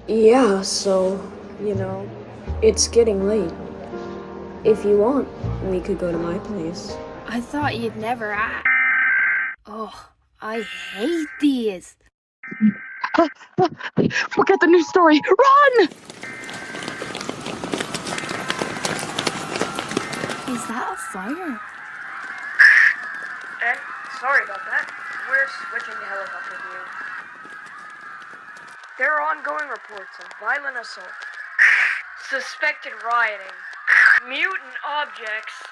Yeah, so, it's getting late. If you want, we could go to my place. I thought you'd never ask. Oh, I hate these. Forget the news story. Run! Is that a fire? Sorry about that. We're switching to helicopter view. There are ongoing reports of violent assault, suspected rioting, mutant objects.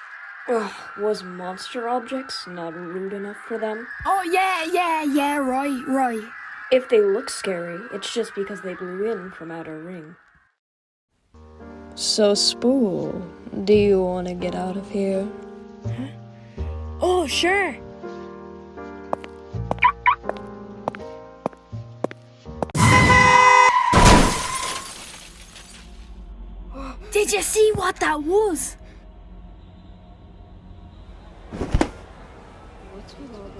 Ugh, was monster objects not rude enough for them? Oh, yeah, right. If they look scary, it's just because they blew in from outer ring. So, Spool, do you want to get out of here? Oh, sure. Did you see what that was?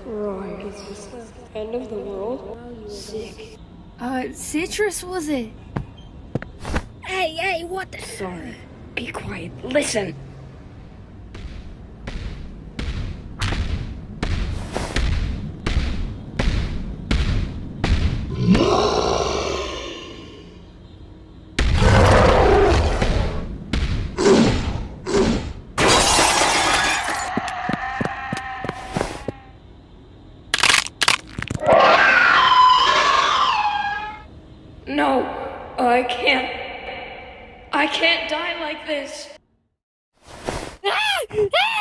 Right. Is this the end of the world? Sick. Citrus, was it? Hey, what the? Sorry. Be quiet. Listen. No, I can't. I can't die like this. Ah!